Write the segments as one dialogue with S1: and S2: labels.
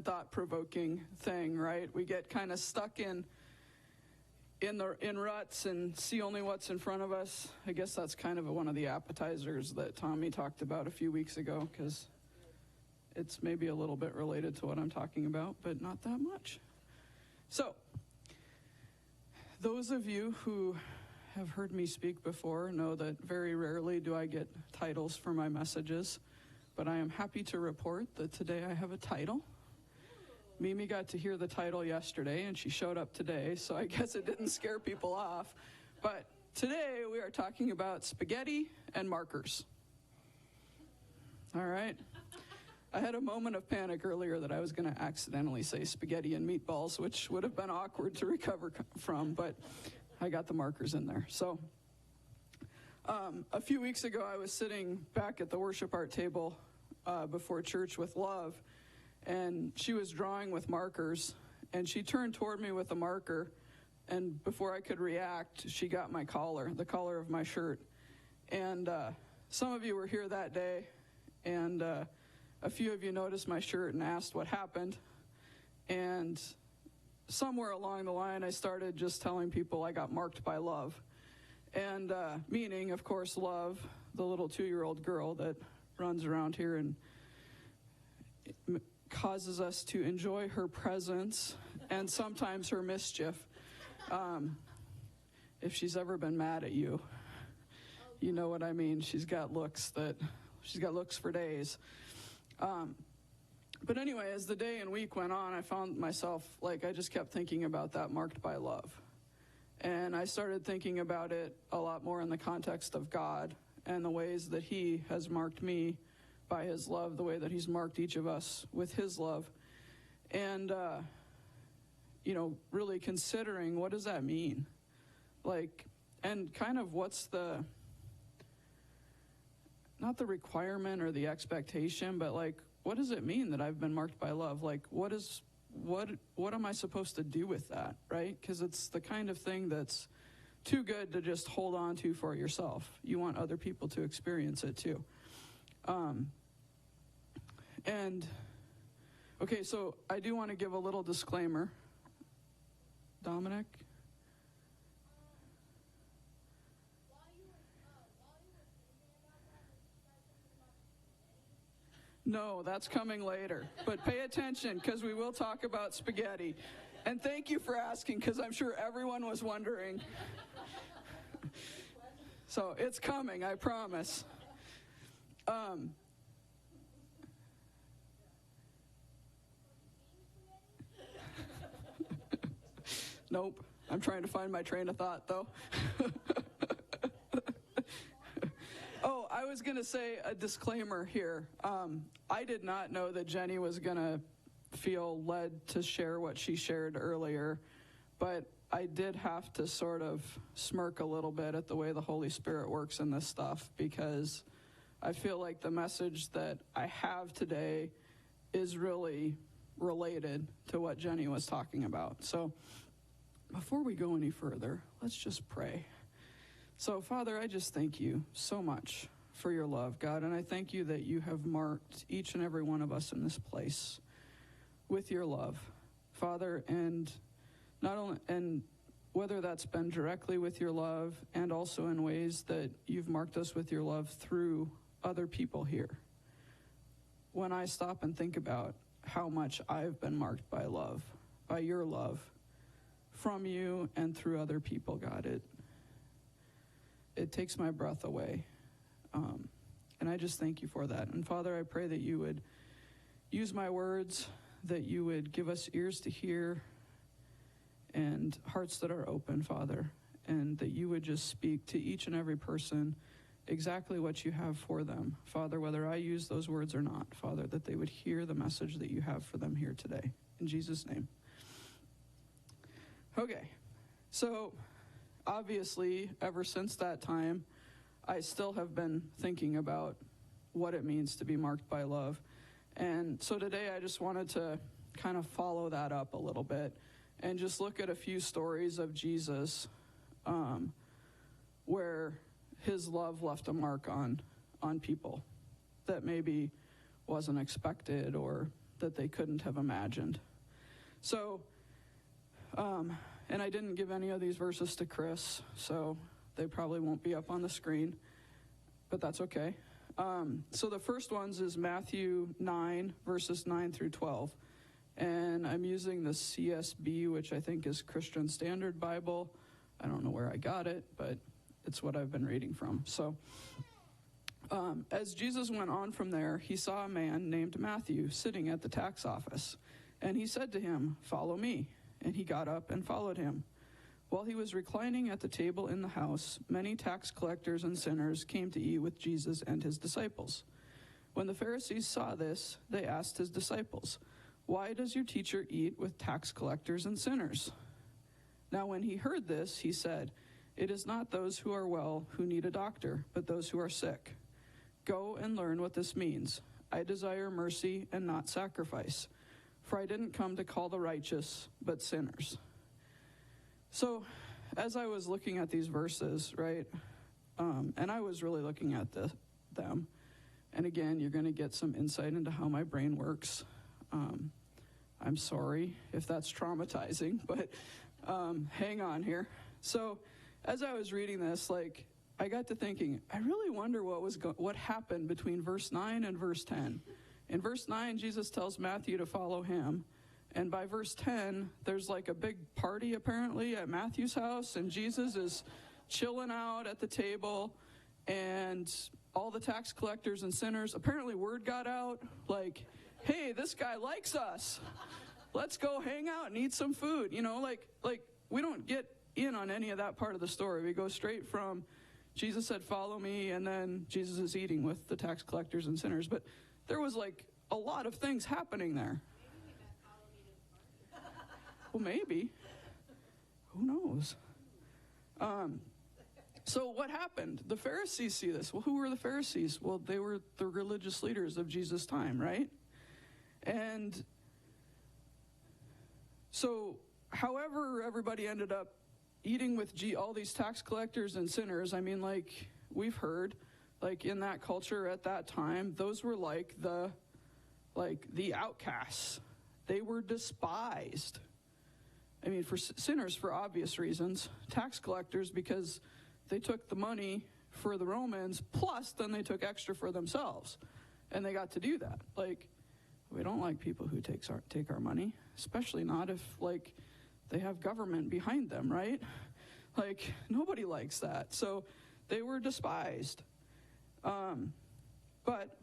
S1: fun, thought-provoking thing, right? We get kind of stuck in ruts and see only what's in front of us. I guess that's kind of one of the appetizers that Tommy talked about a few weeks ago, because it's maybe a little bit related to what I'm talking about, but not that much. So, those of you who have heard me speak before know that very rarely do I get titles for my messages, but I am happy to report that today I have a title. Mimi got to hear the title yesterday, and she showed up today, so I guess it didn't scare people off. But today we are talking about spaghetti and markers. All right? I had a moment of panic earlier that I was going to accidentally say spaghetti and meatballs, which would have been awkward to recover from, but I got the markers in there. So a few weeks ago, I was sitting back at the worship art table before church with Love, and she was drawing with markers, and she turned toward me with a marker, and before I could react, she got my collar, the collar of my shirt. And some of you were here that day, and a few of you noticed my shirt and asked what happened. And somewhere along the line, I started just telling people I got marked by Love. And meaning, of course, Love, the little 2-year-old girl that runs around here and causes us to enjoy her presence and sometimes her mischief. If she's ever been mad at you, you know what I mean. She's got looks for days. But anyway, as the day and week went on, I found myself, I just kept thinking about that marked by Love. And I started thinking about it a lot more in the context of God and the ways that he has marked me by his love, the way that he's marked each of us with his love. And, really considering, what does that mean? And kind of what's not the requirement or the expectation, but what does it mean that I've been marked by love? What am I supposed to do with that, right? Because it's the kind of thing that's too good to just hold on to for yourself. You want other people to experience it too. Okay, so I do want to give a little disclaimer. Dominic? No, that's coming later. But pay attention, because we will talk about spaghetti. And thank you for asking, because I'm sure everyone was wondering. So it's coming, I promise. Nope. I'm trying to find my train of thought, though. Oh, I was going to say a disclaimer here. I did not know that Jenny was going to feel led to share what she shared earlier, but I did have to sort of smirk a little bit at the way the Holy Spirit works in this stuff, because I feel like the message that I have today is really related to what Jenny was talking about. So before we go any further, let's just pray. So, Father, I just thank you so much for your love, God, and I thank you that you have marked each and every one of us in this place with your love, Father, and whether that's been directly with your love and also in ways that you've marked us with your love through other people here. When I stop and think about how much I've been marked by love, by your love, from you and through other people, God, it takes my breath away. And I just thank you for that. And Father, I pray that you would use my words, that you would give us ears to hear and hearts that are open, Father, and that you would just speak to each and every person exactly what you have for them. Father, whether I use those words or not, Father, that they would hear the message that you have for them here today. In Jesus' name. Okay, so obviously, ever since that time, I still have been thinking about what it means to be marked by love. And so today I just wanted to kind of follow that up a little bit and just look at a few stories of Jesus where his love left a mark on people that maybe wasn't expected or that they couldn't have imagined. So, and I didn't give any of these verses to Chris, so they probably won't be up on the screen, but that's okay. So the first ones is Matthew 9, verses 9 through 12. And I'm using the CSB, which I think is Christian Standard Bible. I don't know where I got it, but it's what I've been reading from. So, as Jesus went on from there, he saw a man named Matthew sitting at the tax office. And he said to him, "Follow me." And he got up and followed him. While he was reclining at the table in the house, many tax collectors and sinners came to eat with Jesus and his disciples. When the Pharisees saw this, they asked his disciples, "Why does your teacher eat with tax collectors and sinners?" Now when he heard this, he said, "It is not those who are well who need a doctor, but those who are sick. Go and learn what this means. I desire mercy and not sacrifice, for I didn't come to call the righteous, but sinners." So as I was looking at these verses, right, and I was really looking at them, and again, you're going to get some insight into how my brain works. I'm sorry if that's traumatizing, but hang on here. So as I was reading this, like, I got to thinking, I really wonder what happened between verse 9 and verse 10. In verse 9, Jesus tells Matthew to follow him. And by verse 10, there's like a big party apparently at Matthew's house, and Jesus is chilling out at the table, and all the tax collectors and sinners, apparently word got out, like, hey, this guy likes us. Let's go hang out and eat some food. You know, like we don't get in on any of that part of the story. We go straight from Jesus said, "Follow me," and then Jesus is eating with the tax collectors and sinners. But there was like a lot of things happening there. Well, maybe. Who knows? So what happened? The Pharisees see this. Well, who were the Pharisees? Well, they were the religious leaders of Jesus' time, right? And so however everybody ended up eating with all these tax collectors and sinners, I mean, like, we've heard, like, in that culture at that time, those were like the outcasts. They were despised. I mean, for sinners, for obvious reasons. Tax collectors, because they took the money for the Romans, plus then they took extra for themselves. And they got to do that. Like, we don't like people who take our money, especially not if, like, they have government behind them, right? Like, nobody likes that. So they were despised. But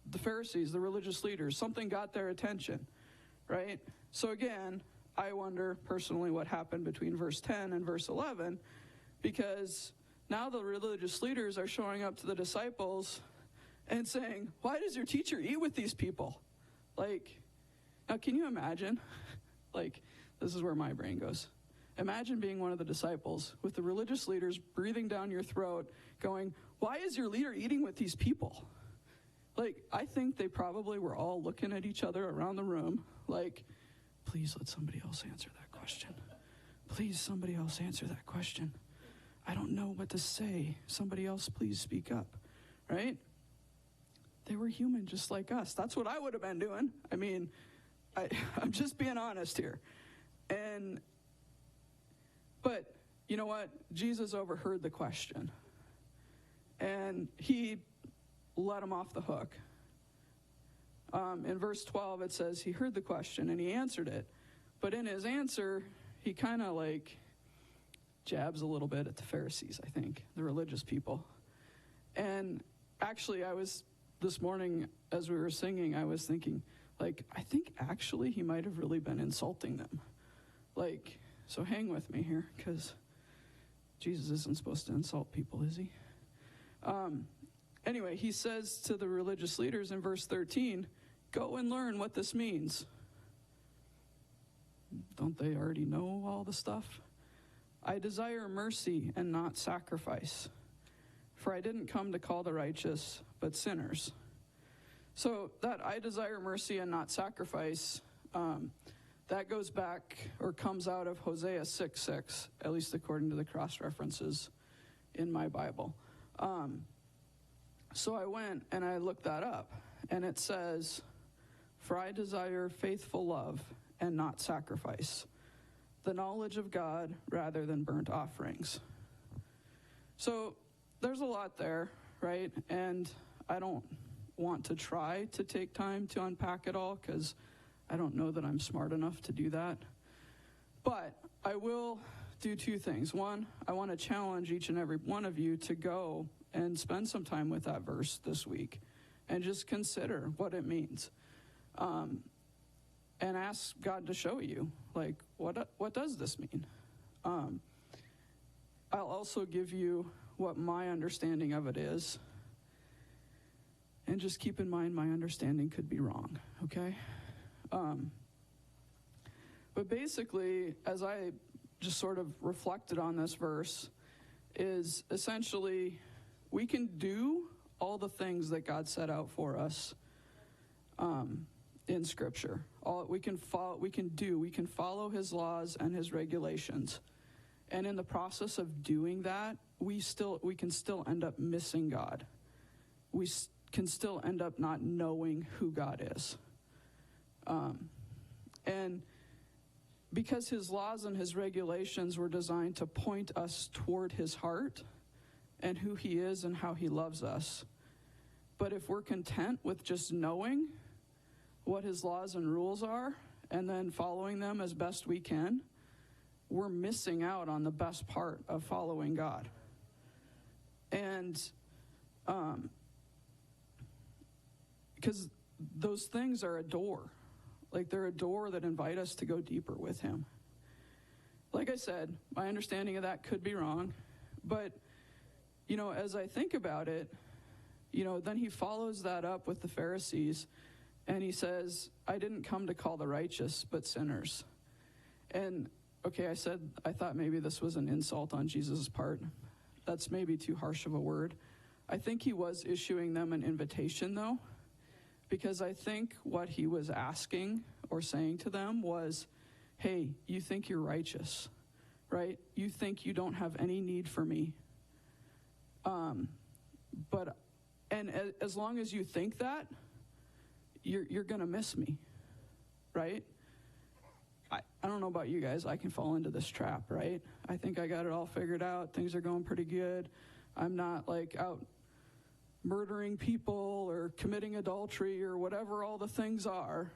S1: the Pharisees, the religious leaders, something got their attention, right? So again, I wonder personally what happened between verse 10 and verse 11, because now the religious leaders are showing up to the disciples and saying, "Why does your teacher eat with these people?" Like, now can you imagine? Like, this is where my brain goes. Imagine being one of the disciples with the religious leaders breathing down your throat going, "Why is your leader eating with these people?" Like, I think they probably were all looking at each other around the room like, please let somebody else answer that question. Please, somebody else answer that question. I don't know what to say. Somebody else, please speak up, right? They were human just like us. That's what I would have been doing. I mean, I'm just being honest here. But you know what? Jesus overheard the question. And he let him off the hook. In verse 12, it says he heard the question and he answered it. But in his answer, he kind of like jabs a little bit at the Pharisees, I think, the religious people. And actually, this morning, as we were singing, I was thinking, like, I think actually he might have really been insulting them. Like, so hang with me here, because Jesus isn't supposed to insult people, is he? Anyway, he says to the religious leaders in verse 13, "Go and learn what this means." Don't they already know all the stuff? "I desire mercy and not sacrifice, for I didn't come to call the righteous, but sinners." So that "I desire mercy and not sacrifice," that goes back or comes out of Hosea 6:6, at least according to the cross-references in my Bible. So I went and I looked that up, and it says, For I desire faithful love and not sacrifice, the knowledge of God rather than burnt offerings. So there's a lot there, right? And I don't want to try to take time to unpack it all because I don't know that I'm smart enough to do that. But I will do two things. One, I want to challenge each and every one of you to go and spend some time with that verse this week and just consider what it means. And ask God to show you, like, what does this mean? I'll also give you what my understanding of it is. And just keep in mind my understanding could be wrong, okay? But basically, as I just sort of reflected on this verse, is essentially we can do all the things that God set out for us in Scripture. We can follow His laws and His regulations. And in the process of doing that, we can still end up missing God. We can still end up not knowing who God is. And because His laws and His regulations were designed to point us toward His heart and who He is and how He loves us. But if we're content with just knowing what His laws and rules are and then following them as best we can, we're missing out on the best part of following God. And because those things are a door. Like, they're a door that invite us to go deeper with Him. Like I said, my understanding of that could be wrong. But, as I think about it, then He follows that up with the Pharisees. And He says, I didn't come to call the righteous, but sinners. And, okay, I thought maybe this was an insult on Jesus' part. That's maybe too harsh of a word. I think He was issuing them an invitation, though. Because I think what He was asking or saying to them was, hey, you think you're righteous, right? You think you don't have any need for me. And as long as you think that, you're going to miss me, right? I don't know about you guys. I can fall into this trap, right? I think I got it all figured out. Things are going pretty good. I'm not like out murdering people or committing adultery or whatever all the things are.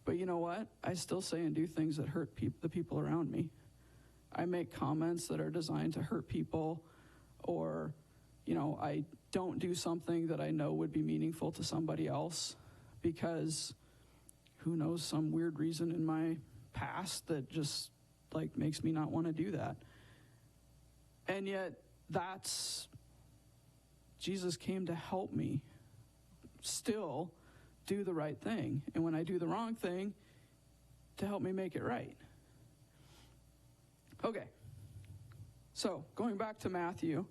S1: But you know what? I still say and do things that hurt the people around me. I make comments that are designed to hurt people, or, I don't do something that I know would be meaningful to somebody else because who knows, some weird reason in my past that just makes me not want to do that. And yet Jesus came to help me still do the right thing. And when I do the wrong thing, to help me make it right. Okay. So, going back to Matthew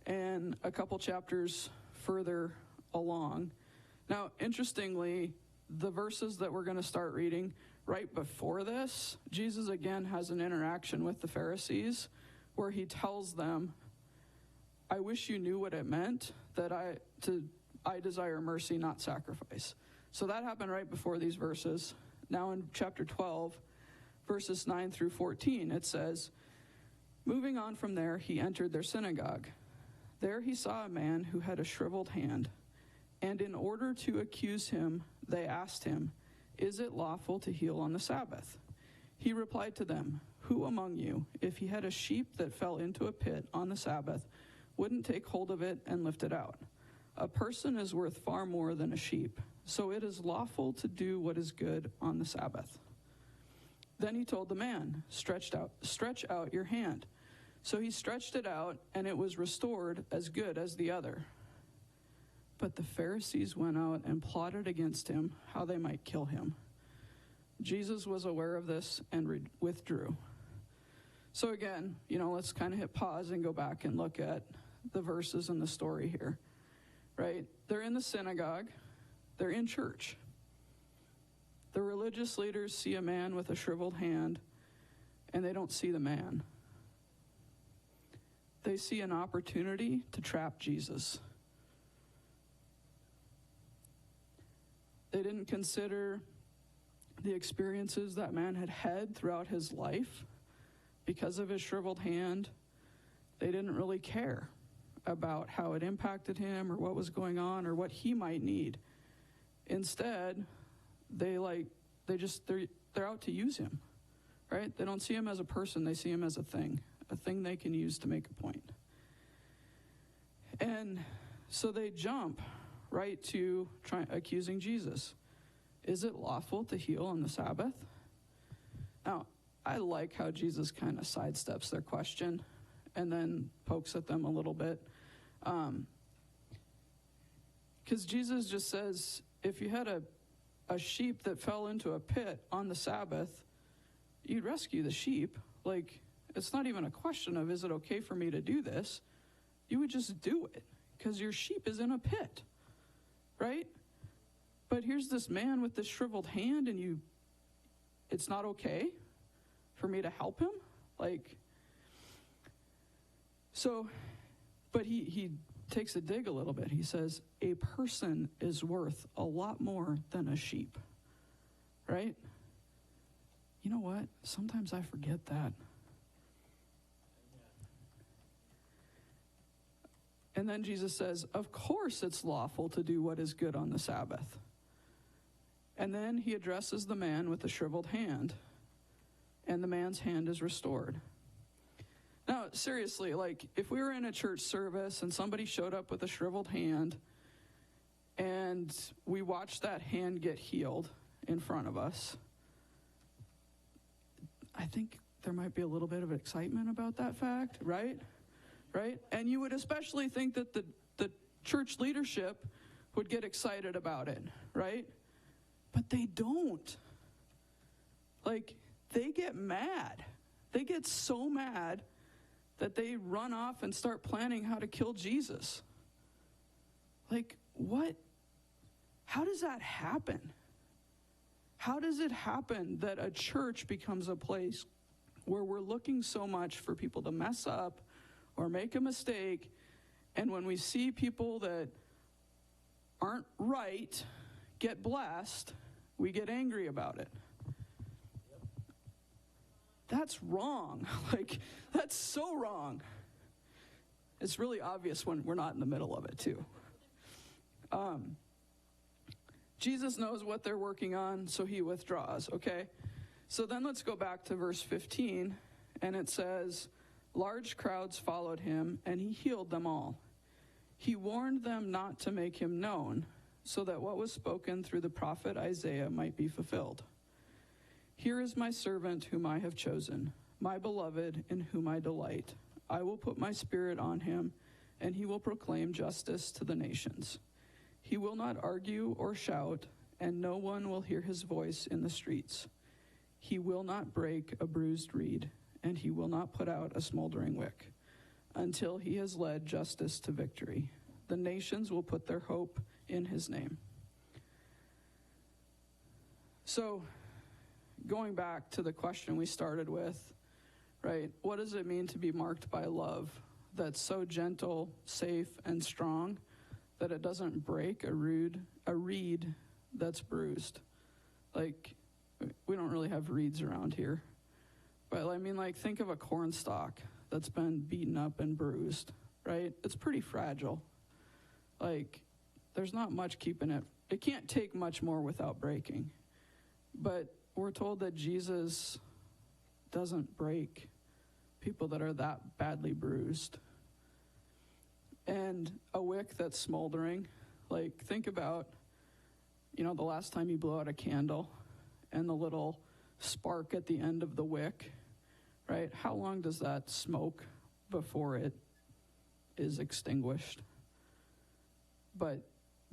S1: and a couple chapters further along. Now, interestingly, the verses that we're going to start reading right before this, Jesus again has an interaction with the Pharisees where He tells them, I wish you knew what it meant that I desire mercy, not sacrifice. So that happened right before these verses. Now in chapter 12, verses 9 through 14, it says, moving on from there, He entered their synagogue. There He saw a man who had a shriveled hand. And in order to accuse Him, they asked Him, is it lawful to heal on the Sabbath? He replied to them, who among you, if he had a sheep that fell into a pit on the Sabbath, wouldn't take hold of it and lift it out? A person is worth far more than a sheep, so it is lawful to do what is good on the Sabbath. Then He told the man, stretch out your hand. So he stretched it out, and it was restored as good as the other. But the Pharisees went out and plotted against Him how they might kill Him. Jesus was aware of this and withdrew. So again, let's kind of hit pause and go back and look at the verses in the story here, right? They're in the synagogue. They're in church. The religious leaders see a man with a shriveled hand, and they don't see the man. They see an opportunity to trap Jesus. They didn't consider the experiences that man had had throughout his life because of his shriveled hand. They didn't really care about how it impacted him or what was going on or what he might need. Instead, they're out to use him, right? They don't see him as a person, they see him as a thing they can use to make a point. And so they jump right to accusing Jesus. Is it lawful to heal on the Sabbath? Now, I like how Jesus kind of sidesteps their question and then pokes at them a little bit. Because Jesus just says, if you had a sheep that fell into a pit on the Sabbath, you'd rescue the sheep. Like, it's not even a question of, is it okay for me to do this? You would just do it because your sheep is in a pit, right? But here's this man with this shriveled hand, and it's not okay for me to help him? Like, so, but he takes a dig a little bit. He says, a person is worth a lot more than a sheep, right? You know what? Sometimes I forget that. And then Jesus says, of course it's lawful to do what is good on the Sabbath. And then he addresses the man with the shriveled hand, and the man's hand is restored. Now, seriously, like, if we were in a church service and somebody showed up with a shriveled hand, and we watched that hand get healed in front of us, I think there might be a little bit of excitement about that fact, right? Right? And you would especially think that the church leadership would get excited about it, right? But they don't. Like, they get mad. They get so mad that they run off and start planning how to kill Jesus. Like, what? How does that happen? How does it happen that a church becomes a place where we're looking so much for people to mess up or make a mistake, and when we see people that aren't right get blessed, we get angry about it? That's wrong. Like, that's so wrong. It's really obvious when we're not in the middle of it, too. Jesus knows what they're working on, so he withdraws, okay? So then let's go back to verse 15, and it says, large crowds followed him, and he healed them all. He warned them not to make him known, so that what was spoken through the prophet Isaiah might be fulfilled. Here is my servant whom I have chosen, my beloved in whom I delight. I will put my spirit on him, and he will proclaim justice to the nations. He will not argue or shout, and no one will hear his voice in the streets. He will not break a bruised reed, and he will not put out a smoldering wick, until he has led justice to victory. The nations will put their hope in his name. So, going back to the question we started with, right? What does it mean to be marked by love that's so gentle, safe, and strong that it doesn't break a reed that's bruised? Like, we don't really have reeds around here. But I mean, like, think of a corn stalk that's been beaten up and bruised, right? It's pretty fragile. Like, there's not much keeping it. It can't take much more without breaking. But we're told that Jesus doesn't break people that are that badly bruised. And a wick that's smoldering, like, think about, the last time you blow out a candle and the little spark at the end of the wick, right? How long does that smoke before it is extinguished? But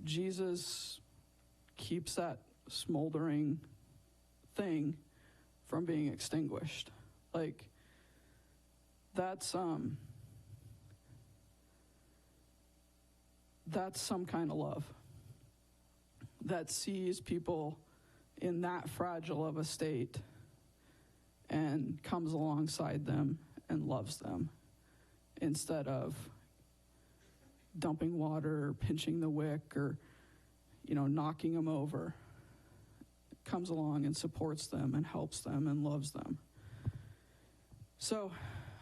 S1: Jesus keeps that smoldering thing from being extinguished. Like, that's some kind of love that sees people in that fragile of a state and comes alongside them and loves them instead of dumping water or pinching the wick or, knocking them over. comes along and supports them and helps them and loves them. So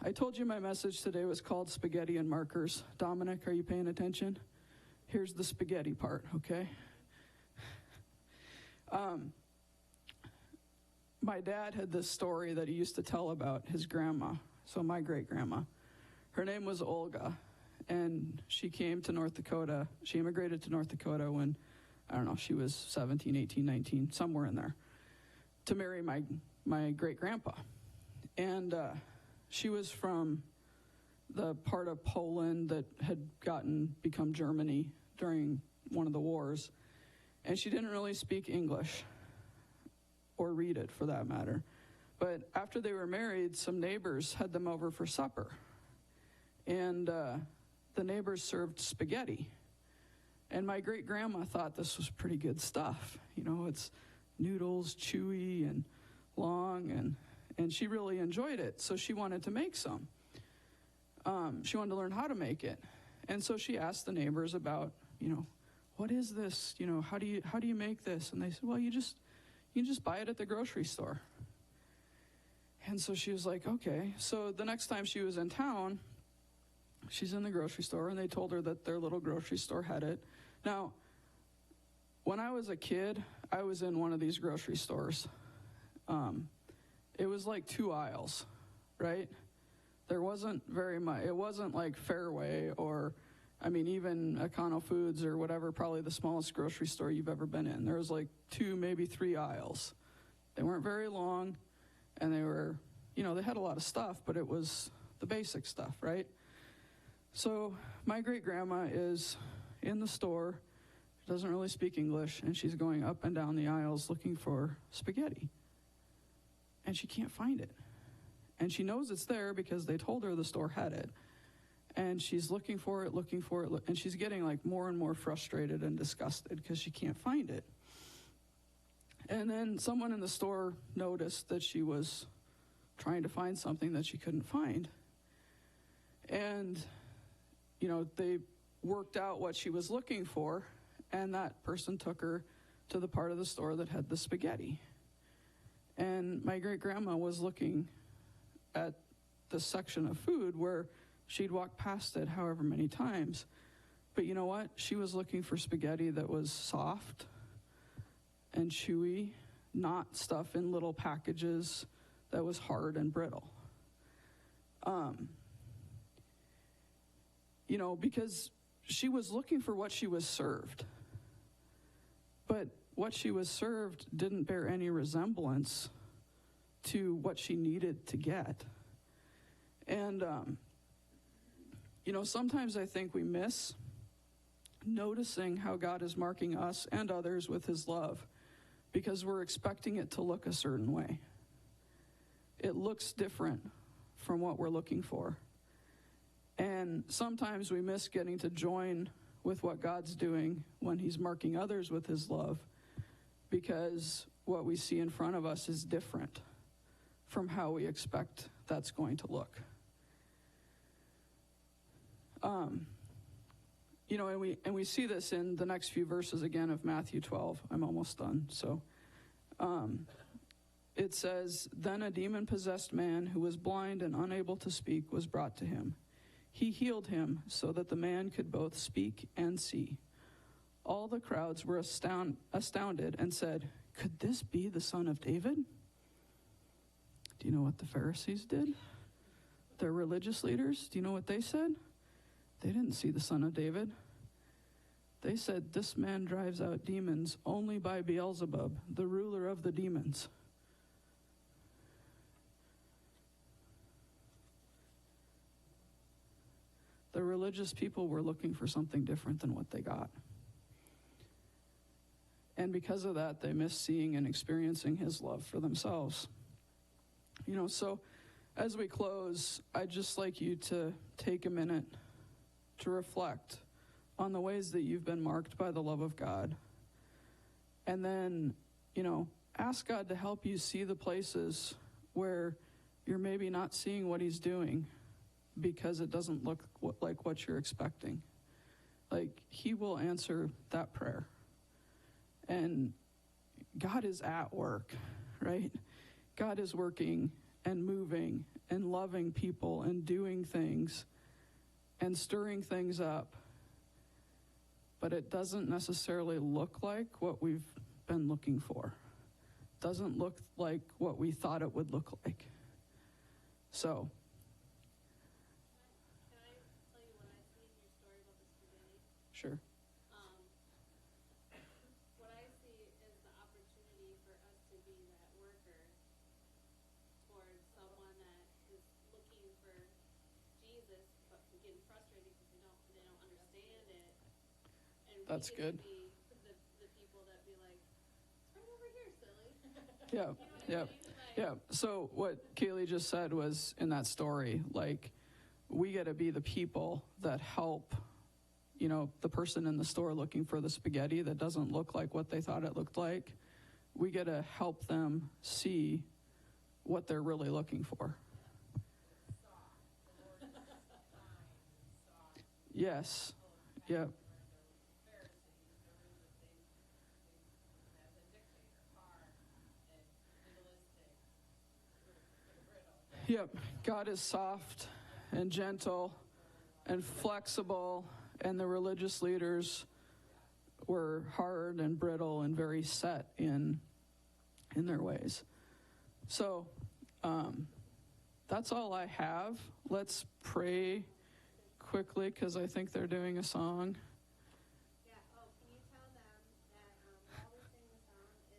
S1: I told you my message today was called Spaghetti and Markers. Dominic, are you paying attention? Here's the spaghetti part, okay? My dad had this story that he used to tell about his grandma, so my great-grandma. Her name was Olga, and she came to North Dakota. She immigrated to North Dakota when, I don't know, she was 17, 18, 19, somewhere in there, to marry my great-grandpa. And she was from the part of Poland that had become Germany during one of the wars. And she didn't really speak English, or read it for that matter. But after they were married, some neighbors had them over for supper. And the neighbors served spaghetti. And my great-grandma thought this was pretty good stuff. You know, it's noodles, chewy and long, and she really enjoyed it, so she wanted to make some. She wanted to learn how to make it. And so she asked the neighbors about, you know, what is this? You know, how do you make this? And they said, well, you can just buy it at the grocery store. And so she was like, okay. So the next time she was in town, she's in the grocery store, and they told her that their little grocery store had it. Now, when I was a kid, I was in one of these grocery stores. It was like 2 aisles, right? There wasn't very much. It wasn't like Fairway or, I mean, even Econo Foods or whatever, probably the smallest grocery store you've ever been in. There was like 2, maybe 3 aisles. They weren't very long, and they were, you know, they had a lot of stuff, but it was the basic stuff, right? So my great-grandma is in the store, doesn't really speak English, and she's going up and down the aisles looking for spaghetti. And she can't find it. And she knows it's there because they told her the store had it. And she's looking for it, and she's getting like more and more frustrated and disgusted because she can't find it. And then someone in the store noticed that she was trying to find something that she couldn't find. And, you know, they worked out what she was looking for, and that person took her to the part of the store that had the spaghetti. And my great-grandma was looking at the section of food where she'd walked past it however many times. But you know what? She was looking for spaghetti that was soft and chewy, not stuff in little packages that was hard and brittle. You know, because she was looking for what she was served. But what she was served didn't bear any resemblance to what she needed to get. And, you know, sometimes I think we miss noticing how God is marking us and others with his love because we're expecting it to look a certain way. It looks different from what we're looking for. And sometimes we miss getting to join with what God's doing when he's marking others with his love because what we see in front of us is different from how we expect that's going to look. You know, and we see this in the next few verses again of Matthew 12. I'm almost done. So it says, then a demon-possessed man who was blind and unable to speak was brought to him. He healed him so that the man could both speak and see. All the crowds were astounded and said, could this be the son of David? Do you know what the Pharisees did? Their religious leaders, do you know what they said? They didn't see the son of David. They said, this man drives out demons only by Beelzebub, the ruler of the demons. The religious people were looking for something different than what they got. And because of that, they missed seeing and experiencing his love for themselves. You know, so as we close, I'd just like you to take a minute to reflect on the ways that you've been marked by the love of God. And then, you know, ask God to help you see the places where you're maybe not seeing what he's doing because it doesn't look like what you're expecting. Like, he will answer that prayer. And God is at work, right? God is working and moving and loving people and doing things and stirring things up. But it doesn't necessarily look like what we've been looking for. Doesn't look like what we thought it would look like. So.
S2: Can I tell you what I see in your story about the spaghetti?
S1: Sure.
S2: What I see is the opportunity for us to be that worker towards someone that is looking for Jesus, but getting frustrated because they don't understand it. And
S1: That's good.
S2: To be the people that be like, it's right over here, silly.
S1: Yeah, yeah, yeah. So what Kaylee just said was in that story, like, we got to be the people that help, the person in the store looking for the spaghetti that doesn't look like what they thought it looked like. We got to help them see what they're really looking for. Yes, yeah. Yep, God is soft and gentle and flexible, and the religious leaders were hard and brittle and very set in their ways. So that's all I have. Let's pray quickly because I think they're doing a song.